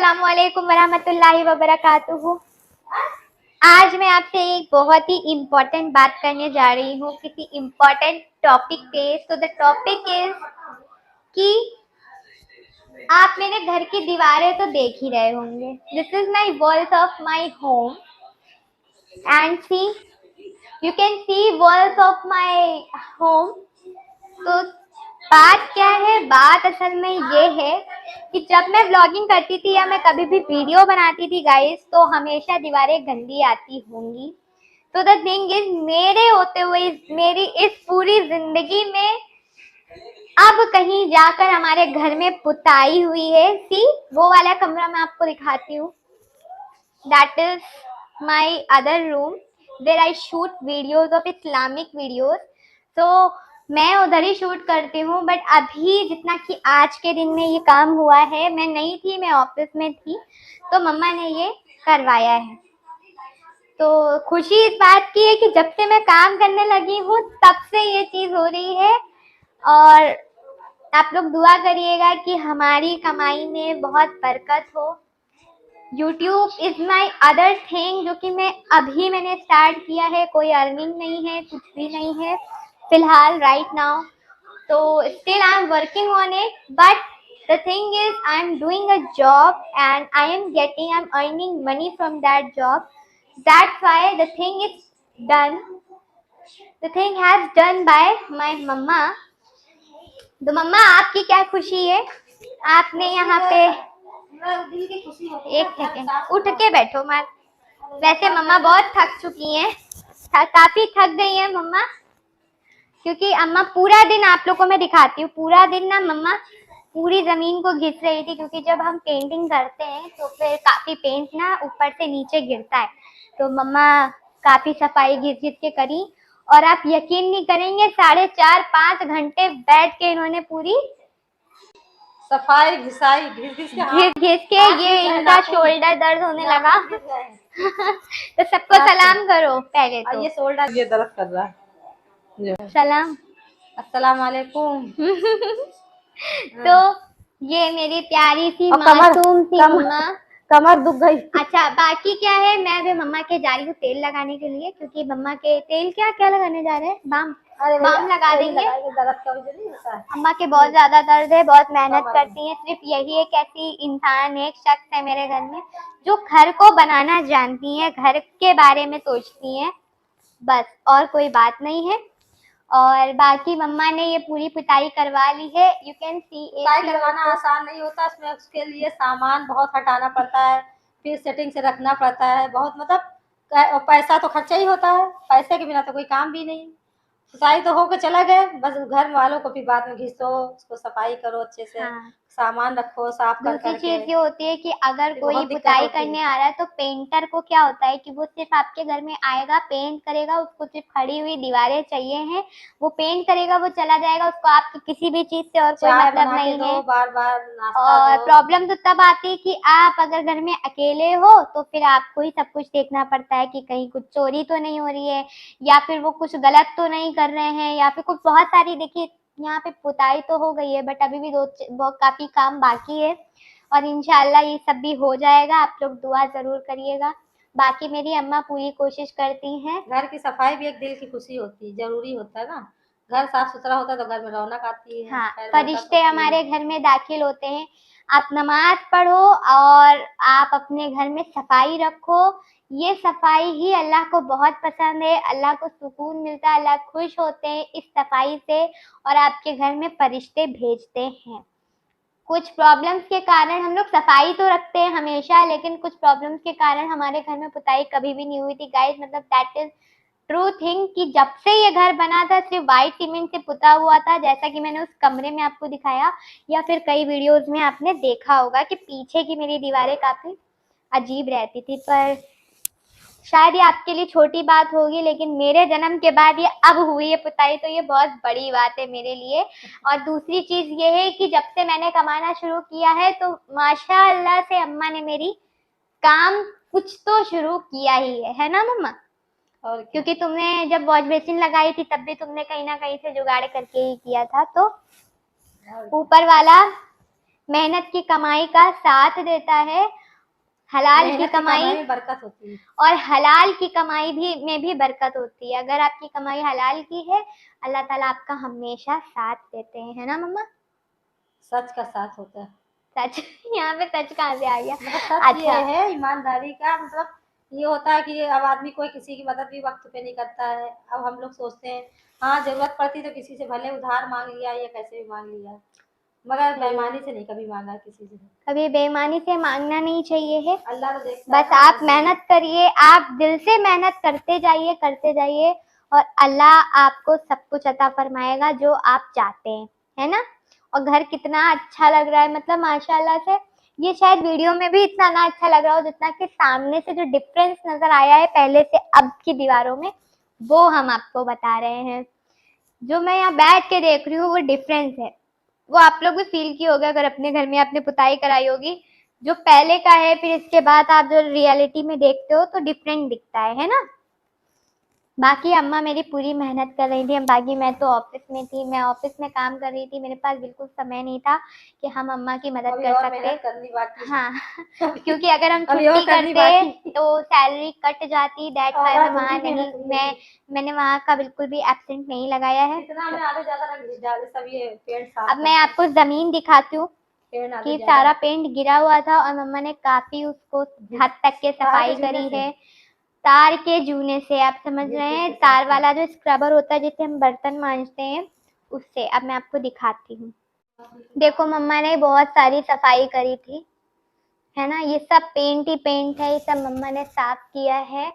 अस्सलामुअलैकुम वरहमतुल्लाहि वबरकातुहू। आज मैं आपसे एक बहुत ही इम्पोर्टेंट बात करने जा रही हूँ किसी इम्पोर्टेंट टॉपिक पे। तो द टॉपिक इज कि आप मेरे घर की दीवारें तो देख ही रहे होंगे। This is my walls of my home and see you can see walls of my home. तो बात क्या है, बात असल में ये है कि जब मैं व्लॉगिंग करती थी या मैं कभी भी वीडियो बनाती थी गाइस, तो हमेशा दीवारें गंदी आती होंगी। तो द थिंग इज, मेरे होते हुए मेरी इस पूरी जिंदगी में अब कहीं जाकर हमारे घर में पुताई हुई है। सी, वो वाला कमरा मैं आपको दिखाती हूँ। That is my other room where I shoot videos of Islamic videos. तो मैं उधर ही शूट करती हूँ। बट अभी जितना कि आज के दिन में ये काम हुआ है, मैं नहीं थी, मैं ऑफिस में थी, तो मम्मा ने ये करवाया है। तो खुशी इस बात की है कि जब से मैं काम करने लगी हूँ तब से ये चीज़ हो रही है। और आप लोग दुआ करिएगा कि हमारी कमाई में बहुत बरकत हो। YouTube is my other thing, जो कि मैंने स्टार्ट किया है। कोई अर्निंग नहीं है, कुछ भी नहीं है फिलहाल राइट नाउ। तो still I am working on it, but the thing is I am doing a job and I am earning money from that job. That's why the thing is done, the thing has done by my mama. तो मम्मा, आपकी क्या खुशी है? आपने यहाँ पे एक सेकेंड उठ के बैठो मत। वैसे मम्मा बहुत थक चुकी हैं, काफी थक गई हैं मम्मा, क्योंकि अम्मा पूरा दिन, आप लोगों को मैं दिखाती हूँ, पूरा दिन ना मम्मा पूरी जमीन को घिस रही थी। क्योंकि जब हम पेंटिंग करते हैं तो फिर काफी पेंट ना ऊपर से नीचे गिरता है। तो मम्मा काफी सफाई घिस घिस के करी। और आप यकीन नहीं करेंगे, 4.5-5 घंटे बैठ के इन्होंने पूरी सफाई घिसाई घिस घिस के ये इनका शोल्डर दर्द होने लगा। तो सबको सलाम करो पहले तो। ये शोल्डर ये दर्द कर रहा है। सलाम। अस्सलाम वालेकुम। तो ये मेरी प्यारी सी मासूम सी मम्मा। कमर दुख गई। अच्छा, बाकी क्या है, मैं भी मम्मा के जा रही हूँ तेल लगाने के लिए, क्योंकि मम्मा के तेल क्या लगाने जा रहे हैं, बाम लगा देंगे। अम्मा के बहुत ज्यादा दर्द है, बहुत मेहनत करती हैं। सिर्फ यही एक ऐसी इंसान है, एक शख्स है मेरे घर में जो घर को बनाना जानती है, घर के बारे में सोचती हैं, बस और कोई बात नहीं है। और बाकी मम्मा ने ये पूरी पिटाई करवा ली है। यू कैन सी, पिटाई करवाना आसान नहीं होता, इसमें उसके लिए सामान बहुत हटाना पड़ता है, फिर सेटिंग से रखना पड़ता है, बहुत मतलब पैसा तो खर्चा ही होता है। पैसे के बिना तो कोई काम भी नहीं। सफाई तो होकर चला गए, बस घर वालों को फिर बाद में घिसो, उसको सफाई करो अच्छे से। हाँ। सामान रखो साफ कर दूसरी चीज ये होती है कि अगर कोई पुताई करने आ रहा है तो पेंटर को क्या होता है कि वो सिर्फ आपके घर में आएगा, पेंट करेगा, उसको सिर्फ खड़ी हुई दीवारें चाहिए हैं, वो पेंट करेगा, वो चला जाएगा, उसको आपकी किसी भी चीज से और कोई मतलब नहीं है। बार बार और प्रॉब्लम तो तब आती है कि आप अगर घर में अकेले हो तो फिर आपको ही सब कुछ देखना पड़ता है कि कहीं कुछ चोरी तो नहीं हो रही है, या फिर वो कुछ गलत तो नहीं कर रहे हैं, या फिर कुछ बहुत सारी, देखिए यहाँ पे पुताई तो हो गई है बट अभी भी काफी काम बाकी है। और इंशाल्लाह ये सब भी हो जाएगा। आप लोग दुआ जरूर करिएगा। बाकी मेरी अम्मा पूरी कोशिश करती हैं। घर की सफाई भी एक दिल की खुशी होती है, जरूरी होता है ना। घर साफ सुथरा होता है तो घर में रौनक आती है। हाँ, फरिश्ते हमारे घर में दाखिल होते हैं। आप नमाज पढ़ो और आप अपने घर में सफाई रखो। ये सफाई ही अल्लाह को बहुत पसंद है, अल्लाह को सुकून मिलता है, अल्लाह खुश होते हैं इस सफाई से और आपके घर में फरिश्ते भेजते हैं। कुछ प्रॉब्लम्स के कारण हम लोग सफाई तो रखते हैं हमेशा, लेकिन कुछ प्रॉब्लम्स के कारण हमारे घर में पुताई कभी भी नहीं हुई थी गाइस। मतलब दैट इज ट्रू थिंग कि जब से ये घर बना था सिर्फ वाइट सीमेंट से पुता हुआ था, जैसा कि मैंने उस कमरे में आपको दिखाया, या फिर कई वीडियोस में आपने देखा होगा कि पीछे की मेरी दीवारें काफी अजीब रहती थी। पर शायद ये आपके लिए छोटी बात होगी, लेकिन मेरे जन्म के बाद ये अब हुई है पुताई, तो ये बहुत बड़ी बात है मेरे लिए। और दूसरी चीज ये है कि जब से मैंने कमाना शुरू किया है तो माशाअल्लाह से अम्मा ने मेरी काम कुछ तो शुरू किया ही है ना मम्मा? और क्योंकि तुमने जब वॉश बेसिन लगाई थी तब भी तुमने कहीं ना कहीं से जुगाड़ करके ही किया था। तो ऊपर वाला मेहनत की कमाई का साथ देता है, हलाल की मेहनत कमाई में बरकत होती है। और हलाल की कमाई भी में भी बरकत होती है। अगर आपकी कमाई हलाल की है, अल्लाह ताला आपका हमेशा साथ देते हैं, है ना मम्मा? सच का साथ होता है। सच यहाँ पे सच कहाँ से आ गया? मतलब सच ये अच्छा, है ईमानदारी का, मतलब ये होता है कि अब आदमी कोई किसी की मदद भी वक्त पे नहीं करता है। अब हम लोग सोचते हैं हाँ जरूरत पड़ती तो किसी से भले उधार मांग लिया या कैसे भी मांग लिया, मगर बेईमानी से नहीं कभी मांगा किसी से। कभी बेईमानी से मांगना नहीं चाहिए है। अल्लाह तो देखता है बस ना, आप सब मेहनत करिए, आप दिल से मेहनत करते जाइए और अल्लाह आपको सब कुछ अता फरमाएगा जो आप चाहते हैं, है ना? और घर कितना अच्छा लग रहा है, मतलब माशाल्लाह से। ये शायद वीडियो में भी इतना ना अच्छा लग रहा हो जितना कि सामने से जो डिफरेंस नजर आया है पहले से अब की दीवारों में, वो हम आपको बता रहे हैं। जो मैं यहाँ बैठ के देख रही हूँ वो डिफरेंस है, वो आप लोग भी फील किए होगे अगर अपने घर में आपने पुताई कराई होगी। जो पहले का है फिर इसके बाद आप जो रियलिटी में देखते हो तो डिफरेंट दिखता है ना? बाकी अम्मा मेरी पूरी मेहनत कर रही थी, बाकी मैं तो ऑफिस में थी, मैं ऑफिस में काम कर रही थी, मेरे पास बिल्कुल समय नहीं था कि हम अम्मा की मदद अभी कर और सकते। मेहनत करनी बाकी है। हाँ क्योंकि अगर हम अभी और छुट्टी करनी करते बाकी। तो सैलरी कट जाती, दैट्स और वाई मैं आज वहाँ पूरी नहीं, मेहनत हुई है। मैंने वहाँ का बिल्कुल भी एब्सेंट नहीं लगाया है। इतना में आधे ज्यादा रख डाले सब ये पेड़ साफ अब मैं करके। आपको जमीन दिखाती हूँ पेड़ आधे कि ज्यादा सारा पेंट गिरा हुआ था और मम्मा ने काफी उसको हद तक के तार के सफाई जूने करी से। है। तार के जूने से, आप समझ घिस रहे घिस हैं, के तार साफ वाला जो स्क्रबर होता है जिससे हम बर्तन मांजते हैं, उससे। अब मैं आपको दिखाती हूँ। देखो मम्मा ने बहुत सारी सफाई करी थी, है ना? ये सब पेंट ही पेंट है, ये सब मम्मा ने साफ किया है।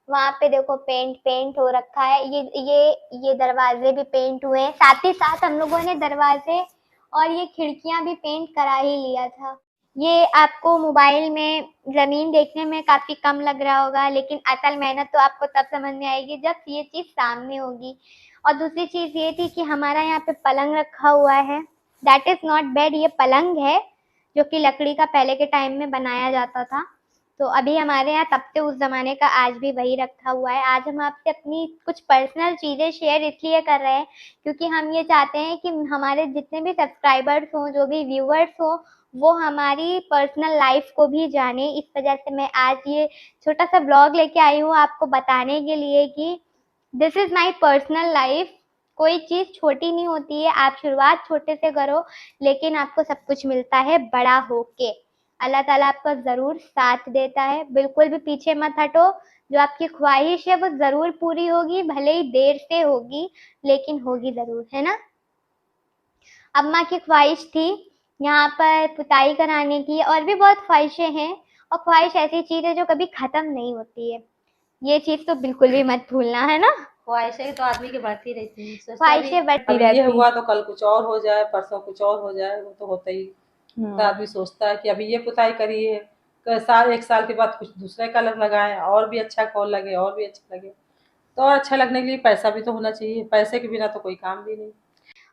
वहां पे देखो पेंट पेंट हो रखा है, ये दरवाजे भी पेंट हुए हैं, साथ ही साथ हम लोगों ने दरवाजे और ये खिड़कियां भी पेंट करा ही लिया था। ये आपको मोबाइल में जमीन देखने में काफी कम लग रहा होगा, लेकिन असल मेहनत तो आपको तब समझ में आएगी जब ये चीज सामने होगी। और दूसरी चीज ये थी कि हमारा यहाँ पे पलंग रखा हुआ है, दैट इज नॉट बेड, ये पलंग है जो कि लकड़ी का पहले के टाइम में बनाया जाता था। तो अभी हमारे यहाँ तब से उस जमाने का आज भी वही रखा हुआ है। आज हम आपसे अपनी कुछ पर्सनल चीजें शेयर इसलिए कर रहे हैं क्योंकि हम ये चाहते हैं कि हमारे जितने भी सब्सक्राइबर्स हों, जो भी व्यूअर्स हों, वो हमारी पर्सनल लाइफ को भी जाने। इस वजह से मैं आज ये छोटा सा ब्लॉग लेके आई हूँ आपको बताने के लिए कि this is my personal life. कोई चीज छोटी नहीं होती है, आप शुरुआत छोटे से करो लेकिन आपको सब कुछ मिलता है बड़ा होके। अल्लाह ताला आपका जरूर साथ देता है, बिल्कुल भी पीछे मत हटो। जो आपकी ख्वाहिश है वो जरूर पूरी होगी, भले ही देर से होगी लेकिन होगी जरूर, है ना? अम्मा की ख्वाहिश थी यहाँ पर पुताई कराने की, और भी बहुत ख्वाहिशें हैं। और ख्वाहिश ऐसी चीज है जो कभी खत्म नहीं होती है, ये चीज तो बिल्कुल भी मत भूलना, है ना? ख्वाहिशें तो आदमी की बढ़ती रहती है, सोचता है ख्वाहिशें बढ़ती अभी ये रहती हुआ तो कल कुछ और हो जाए, परसों कुछ और हो जाए, वो तो होता ही। तो हैं। आदमी सोचता है कि अभी ये पुताई करी है, साल एक साल के बाद कुछ दूसरे कलर लगाए और भी अच्छा कौन लगे और भी अच्छा लगे। तो और अच्छा लगने के लिए पैसा भी तो होना चाहिए, पैसे के बिना तो कोई काम भी नहीं।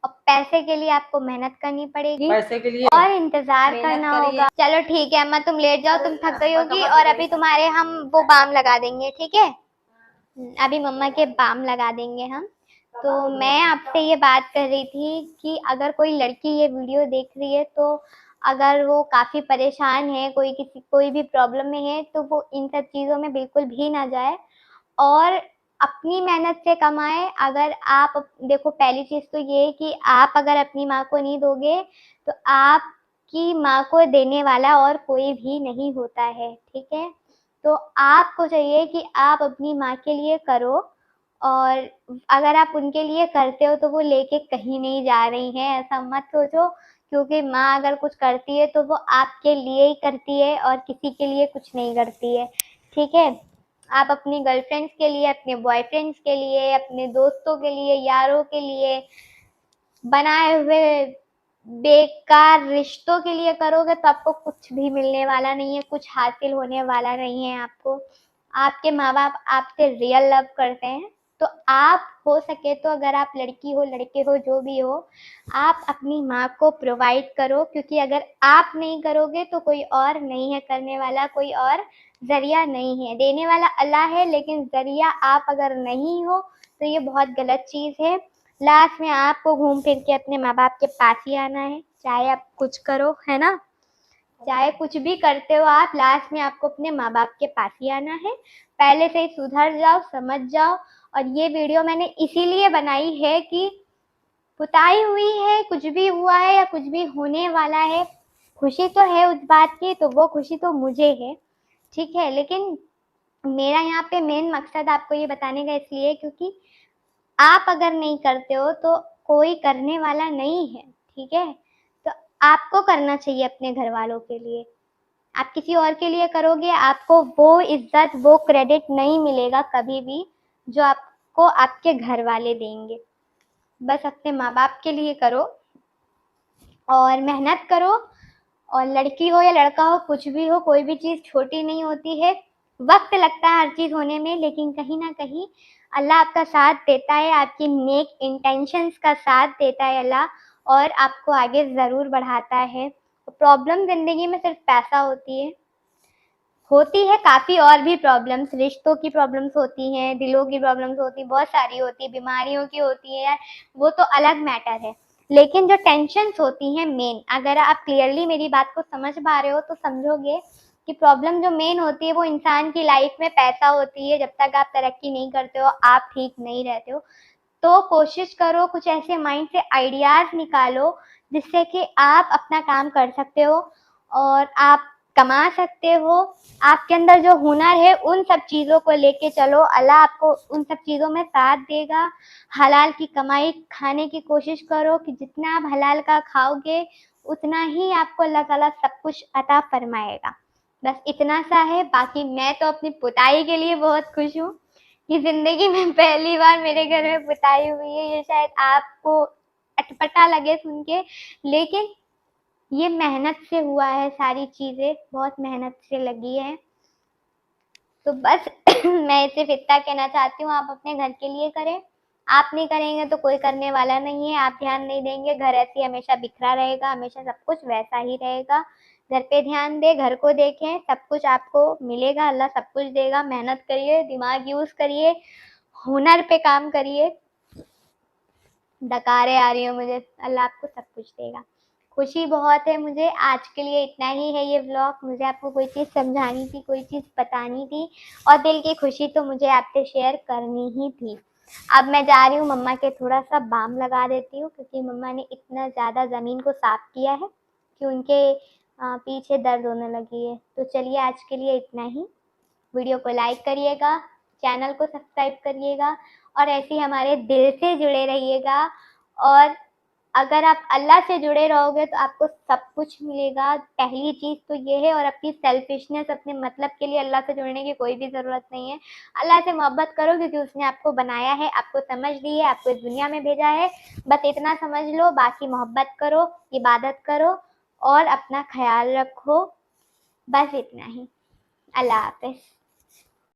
और पैसे के लिए आपको मेहनत करनी पड़ेगी पैसे के लिए और इंतजार मेहनत करना करिए। होगा। चलो ठीक है अम्मा, तुम लेट जाओ, तुम थक गई होगी, फटाफट और हो अभी गई। तुम्हारे हम वो बाम लगा देंगे, ठीक है? अभी मम्मा के बाम लगा देंगे हम। तो मैं आपसे ये बात कर रही थी कि अगर कोई लड़की ये वीडियो देख रही है तो अगर वो काफी परेशान है, कोई भी प्रॉब्लम में है, तो वो इन सब चीजों में बिल्कुल भी ना जाए और अपनी मेहनत से कमाए। अगर आप देखो, पहली चीज तो ये है कि आप अगर अपनी माँ को नहीं दोगे तो आपकी माँ को देने वाला और कोई भी नहीं होता है, ठीक है? तो आपको चाहिए कि आप अपनी माँ के लिए करो, और अगर आप उनके लिए करते हो तो वो लेके कहीं नहीं जा रही हैं, ऐसा मत सोचो। क्योंकि माँ अगर कुछ करती है तो वो आपके लिए ही करती है और किसी के लिए कुछ नहीं करती है, ठीक है? आप अपनी गर्लफ्रेंड्स के लिए, अपने बॉयफ्रेंड्स के लिए, अपने दोस्तों के लिए, यारों के लिए, बनाए हुए बेकार रिश्तों के लिए करोगे तो आपको कुछ भी मिलने वाला नहीं है, कुछ हासिल होने वाला नहीं है आपको। आपके माँ बाप आपसे रियल लव करते हैं, तो आप हो सके तो, अगर आप लड़की हो लड़के हो जो भी हो, आप अपनी माँ को प्रोवाइड करो, क्योंकि अगर आप नहीं करोगे तो कोई और नहीं है करने वाला, कोई और जरिया नहीं है। देने वाला अल्लाह है, लेकिन जरिया आप अगर नहीं हो तो ये बहुत गलत चीज है। लास्ट में आपको घूम फिर के अपने माँ बाप के पास ही आना है, चाहे आप कुछ करो, है ना, चाहे कुछ भी करते हो आप, लास्ट में आपको अपने माँ बाप के पास ही आना है। पहले से ही सुधर जाओ, समझ जाओ। और ये वीडियो मैंने इसीलिए बनाई है कि पुताई हुई है, कुछ भी हुआ है या कुछ भी होने वाला है, खुशी तो है उस बात की, तो वो खुशी तो मुझे है, ठीक है। लेकिन मेरा यहाँ पे मेन मकसद आपको ये बताने का इसलिए क्योंकि आप अगर नहीं करते हो तो कोई करने वाला नहीं है, ठीक है। तो आपको करना चाहिए अपने घर वालों के लिए। आप किसी और के लिए करोगे, आपको वो इज्जत, वो क्रेडिट नहीं मिलेगा कभी भी जो आपको आपके घर वाले देंगे। बस अपने माँ बाप के लिए करो और मेहनत करो। और लड़की हो या लड़का हो, कुछ भी हो, कोई भी चीज़ छोटी नहीं होती है। वक्त लगता है हर चीज़ होने में, लेकिन कहीं ना कहीं अल्लाह आपका साथ देता है, आपकी नेक इंटेंशंस का साथ देता है अल्लाह, और आपको आगे ज़रूर बढ़ाता है। तो प्रॉब्लम ज़िंदगी में सिर्फ पैसा होती है, काफ़ी और भी प्रॉब्लम्स, रिश्तों की प्रॉब्लम्स होती हैं, दिलों की प्रॉब्लम्स होती हैं, बहुत सारी होती है, बीमारियों की होती है यार, वो तो अलग मैटर है। लेकिन जो टेंशन्स होती हैं मेन, अगर आप क्लियरली मेरी बात को समझ पा रहे हो तो समझोगे कि प्रॉब्लम जो मेन होती है वो इंसान की लाइफ में पैसा होती है। जब तक आप तरक्की नहीं करते हो, आप ठीक नहीं रहते हो, तो कोशिश करो कुछ ऐसे माइंड से आइडियाज़ निकालो जिससे कि आप अपना काम कर सकते हो और आप कमा सकते हो। आपके अंदर जो हुनर है उन सब चीज़ों को लेके चलो, अल्लाह आपको उन सब चीज़ों में साथ देगा। हलाल की कमाई खाने की कोशिश करो कि जितना आप हलाल का खाओगे उतना ही आपको अल्लाह ताला सब कुछ अता फरमाएगा। बस इतना सा है। बाकी मैं तो अपनी पुताई के लिए बहुत खुश हूँ कि ज़िंदगी में पहली बार मेरे घर में पुताई हुई है। ये शायद आपको अटपटा लगे सुन के, लेकिन ये मेहनत से हुआ है, सारी चीज़ें बहुत मेहनत से लगी है। तो बस मैं सिर्फ इतना कहना चाहती हूँ, आप अपने घर के लिए करें। आप नहीं करेंगे तो कोई करने वाला नहीं है। आप ध्यान नहीं देंगे, घर ऐसे ही हमेशा बिखरा रहेगा, हमेशा सब कुछ वैसा ही रहेगा। घर पे ध्यान दें, घर को देखें, सब कुछ आपको मिलेगा, अल्लाह सब कुछ देगा। मेहनत करिए, दिमाग यूज़ करिए, हुनर पे काम करिए। डकारे आ रही हो मुझे, अल्लाह आपको सब कुछ देगा। खुशी बहुत है मुझे। आज के लिए इतना ही है ये व्लॉग। मुझे आपको कोई चीज़ समझानी थी, कोई चीज़ बतानी थी, और दिल की खुशी तो मुझे आपसे शेयर करनी ही थी। अब मैं जा रही हूँ, मम्मा के थोड़ा सा बाम लगा देती हूँ क्योंकि मम्मा ने इतना ज़्यादा ज़मीन को साफ किया है कि उनके पीछे दर्द होने लगी है। तो चलिए आज के लिए इतना ही। वीडियो को लाइक करिएगा, चैनल को सब्सक्राइब करिएगा और ऐसे ही हमारे दिल से जुड़े रहिएगा। और अगर आप अल्लाह से जुड़े रहोगे तो आपको सब कुछ मिलेगा। पहली चीज़ तो ये है। और अपनी सेल्फिशनेस, अपने मतलब के लिए अल्लाह से जुड़ने की कोई भी ज़रूरत नहीं है। अल्लाह से मोहब्बत करो क्योंकि उसने आपको बनाया है, आपको समझ ली है, आपको इस दुनिया में भेजा है। बस इतना समझ लो, बाकी मोहब्बत करो, इबादत करो और अपना ख्याल रखो। बस इतना ही। अल्लाह हाफ़िज़।